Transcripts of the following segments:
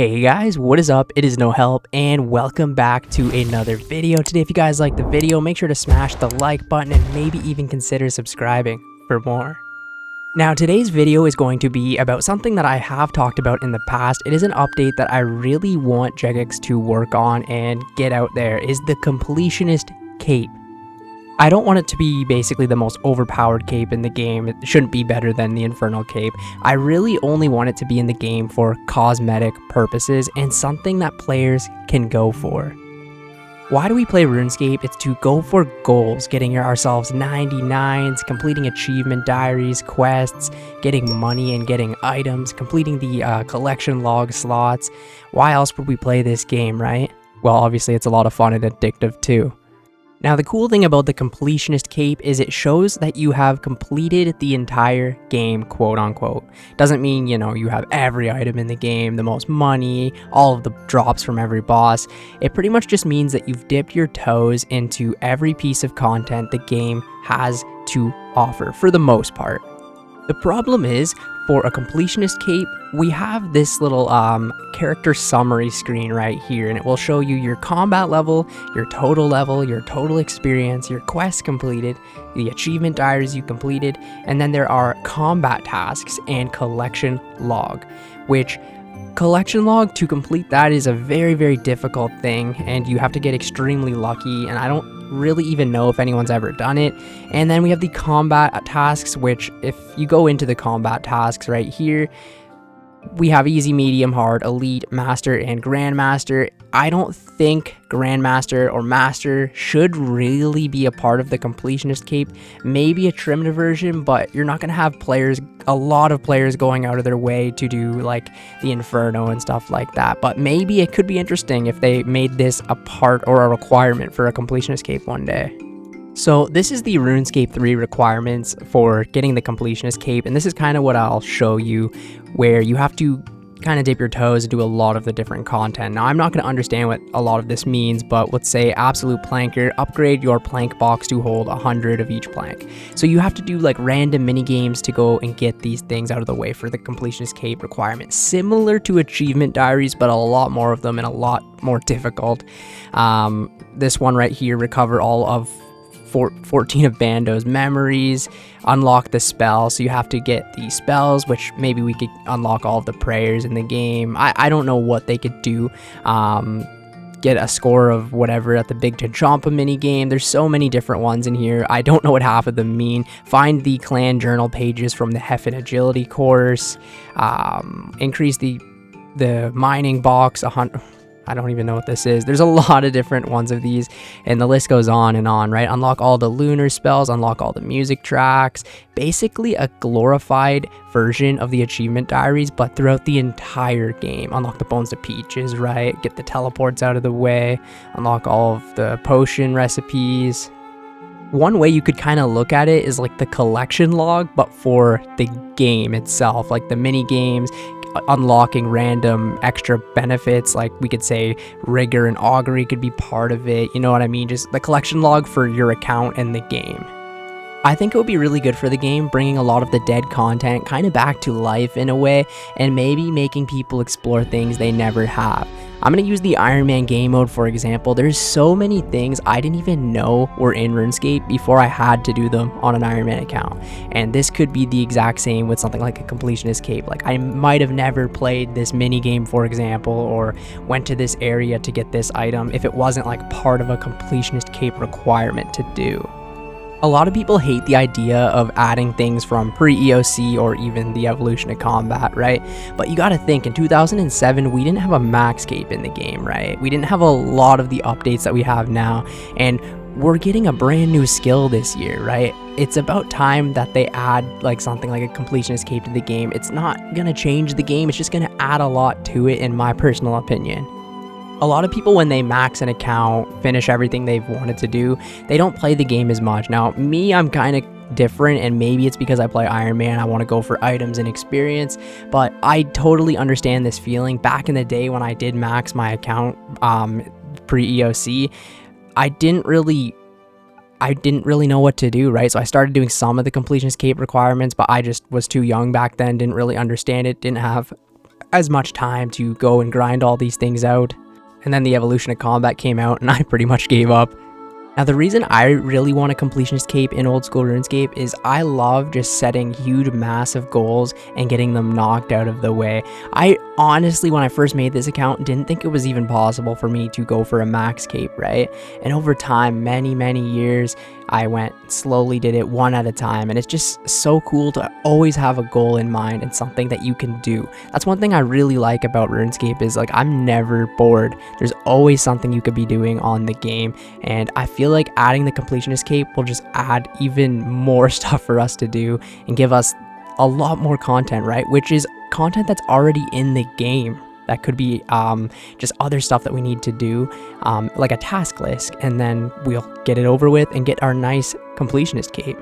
Hey guys, what is up? It is No Help and welcome back to another video. Today, if you guys like the video, make sure to smash the like button and maybe even consider subscribing for more. Now, today's video is going to be about something that I have talked about in the past. It is an update that I really want Jagex to work on and get out there, is the Completionist Cape. I don't want it to be basically the most overpowered cape in the game. It shouldn't be better than the Infernal Cape. I really only want it to be in the game for cosmetic purposes and something that players can go for. Why do we play Runescape? It's to go for goals, getting ourselves 99s, completing achievement diaries, quests, getting money and getting items, completing the collection log slots. Why else would we play this game, right? Well, obviously it's a lot of fun and addictive too. Now, the cool thing about the Completionist Cape is it shows that you have completed the entire game, quote unquote. Doesn't mean, you have every item in the game, the most money, all of the drops from every boss. It pretty much just means that you've dipped your toes into every piece of content the game has to offer, for the most part. The problem is, for a Completionist Cape, we have this little character summary screen right here, and it will show you your combat level, your total experience, your quests completed, the achievement diaries you completed, and then there are combat tasks and collection log, which collection log, to complete that, is a very, very difficult thing, and you have to get extremely lucky, and I don't really even know if anyone's ever done it. And then we have the combat tasks, which if you go into the combat tasks right here, we have easy, medium, hard, elite, master, and grandmaster. I don't think grandmaster or master should really be a part of the Completionist Cape. Maybe a trimmed version, but you're not going to have a lot of players going out of their way to do like the Inferno and stuff like that. But maybe it could be interesting if they made this a part or a requirement for a Completionist Cape one day. So this is the RuneScape 3 requirements for getting the Completionist Cape, and this is kind of what I'll show you, where you have to kind of dip your toes and do a lot of the different content. Now, I'm not going to understand what a lot of this means, but let's say absolute planker, upgrade your plank box to hold 100 of each plank. So you have to do like random mini games to go and get these things out of the way for the Completionist Cape requirement, similar to achievement diaries, but a lot more of them and a lot more difficult. This one right here, recover all of 14 of Bando's memories, unlock the spell, so you have to get the spells, which maybe we could unlock all of the prayers in the game. I don't know what they could do. Get a score of whatever at the Big Tachampa mini game. There's so many different ones in here. I don't know what half of them mean. Find the clan journal pages from the Heffin agility course. Increase the mining box 100. I don't even know what this is. There's a lot of different ones of these, and the list goes on and on, right? Unlock all the lunar spells, unlock all the music tracks. Basically a glorified version of the achievement diaries, but throughout the entire game. Unlock the bones to peaches, right? Get the teleports out of the way. Unlock all of the potion recipes. One way you could kind of look at it is like the collection log, but for the game itself, like the mini games, unlocking random extra benefits, like we could say rigor and augury could be part of it, you know what I mean? Just the collection log for your account and the game. I think it would be really good for the game, bringing a lot of the dead content kind of back to life in a way, and maybe making people explore things they never have. I'm going to use the Ironman game mode for example. There's so many things I didn't even know were in RuneScape before I had to do them on an Ironman account. And this could be the exact same with something like a Completionist Cape. Like I might have never played this mini game, for example, or went to this area to get this item if it wasn't like part of a Completionist Cape requirement to do. A lot of people hate the idea of adding things from pre-EOC or even the evolution of combat, right? But you gotta think, in 2007, we didn't have a max cape in the game, right? We didn't have a lot of the updates that we have now, and we're getting a brand new skill this year, right? It's about time that they add like something like a Completionist Cape to the game. It's not gonna change the game, it's just gonna add a lot to it, in my personal opinion. A lot of people, when they max an account, finish everything they've wanted to do, they don't play the game as much. Now, me, I'm kind of different, and maybe it's because I play Iron Man, I want to go for items and experience, but I totally understand this feeling. Back in the day when I did max my account pre-EOC, I didn't really know what to do, right? So I started doing some of the Completionist Cape requirements, but I just was too young back then, didn't really understand it, didn't have as much time to go and grind all these things out. And then the evolution of combat came out and I pretty much gave up. Now, the reason I really want a completionist cape in old school RuneScape is I love just setting huge, massive goals and getting them knocked out of the way. I honestly, when I first made this account, didn't think it was even possible for me to go for a max cape, right? And over time, many years, I went slowly did it one at a time, and it's just so cool to always have a goal in mind and something that you can do. That's one thing I really like about RuneScape is like I'm never bored. There's always something you could be doing on the game, and I feel like adding the completionist cape will just add even more stuff for us to do and give us a lot more content, right? Which is content that's already in the game. That could be just other stuff that we need to do, like a task list, and then we'll get it over with and get our nice completionist cape.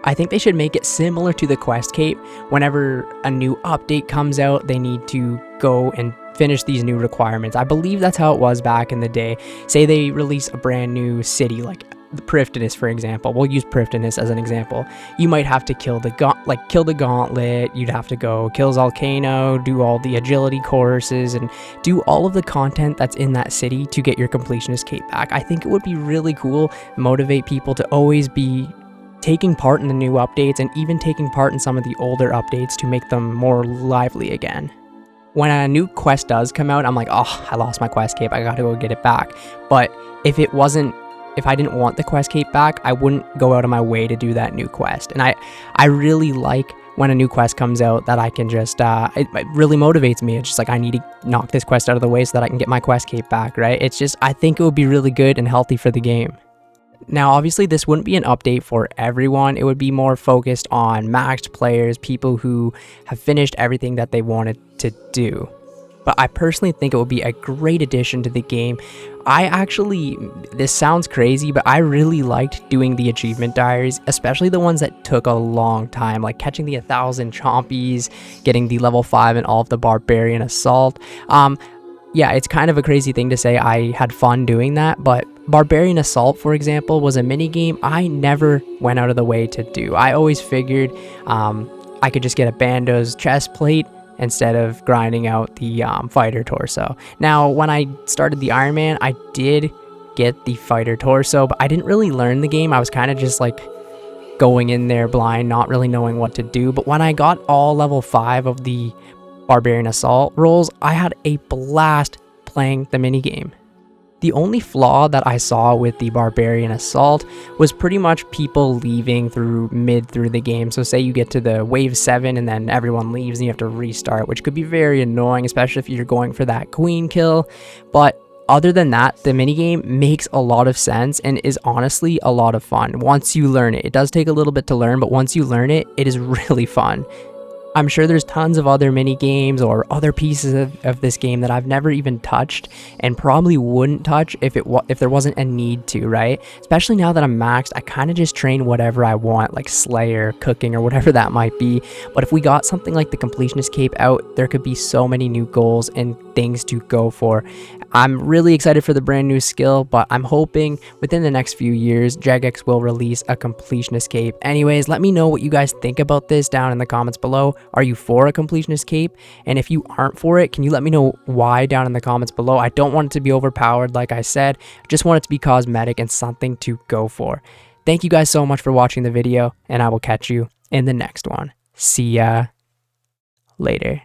I think they should make it similar to the quest cape. Whenever a new update comes out, they need to go and finish these new requirements. I believe that's how it was back in the day. Say they release a brand new city, like the Prifddinas, for example. We'll use Prifddinas as an example. You might have to kill the gauntlet. You'd have to go kill Volcano, do all the agility courses, and do all of the content that's in that city to get your completionist cape back. I think it would be really cool, motivate people to always be taking part in the new updates and even taking part in some of the older updates to make them more lively again. When a new quest does come out, I'm like, oh, I lost my quest cape. I gotta go get it back. But if I didn't want the quest cape back, I wouldn't go out of my way to do that new quest. And I really like when a new quest comes out that I can just, it really motivates me. It's just like, I need to knock this quest out of the way so that I can get my quest cape back, right? It's just, I think it would be really good and healthy for the game. Now, obviously, this wouldn't be an update for everyone. It would be more focused on maxed players, people who have finished everything that they wanted to do. But I personally think it would be a great addition to the game. This sounds crazy, but I really liked doing the achievement diaries, especially the ones that took a long time, like catching the 1,000 chompies, getting the level 5 and all of the barbarian assault. Yeah, it's kind of a crazy thing to say I had fun doing that, but Barbarian Assault, for example, was a minigame I never went out of the way to do. I always figured I could just get a Bando's chest plate instead of grinding out the fighter torso. Now, when I started the Ironman, I did get the fighter torso, but I didn't really learn the game. I was kind of just like going in there blind, not really knowing what to do. But when I got all level 5 of the Barbarian Assault roles, I had a blast playing the minigame. The only flaw that I saw with the Barbarian Assault was pretty much people leaving through the game. So say you get to the wave 7 and then everyone leaves and you have to restart, which could be very annoying, especially if you're going for that queen kill. But other than that, the minigame makes a lot of sense and is honestly a lot of fun once you learn it. It does take a little bit to learn, but once you learn it, it is really fun. I'm sure there's tons of other mini games or other pieces of this game that I've never even touched and probably wouldn't touch if there wasn't a need to, right? Especially now that I'm maxed, I kind of just train whatever I want, like Slayer, cooking, or whatever that might be. But if we got something like the Completionist Cape out, there could be so many new goals and things to go for. I'm really excited for the brand new skill, but I'm hoping within the next few years, Jagex will release a Completionist Cape. Anyways, let me know what you guys think about this down in the comments below. Are you for a Completionist Cape? And if you aren't for it, can you let me know why down in the comments below? I don't want it to be overpowered, like I said. I just want it to be cosmetic and something to go for. Thank you guys so much for watching the video, and I will catch you in the next one. See ya later.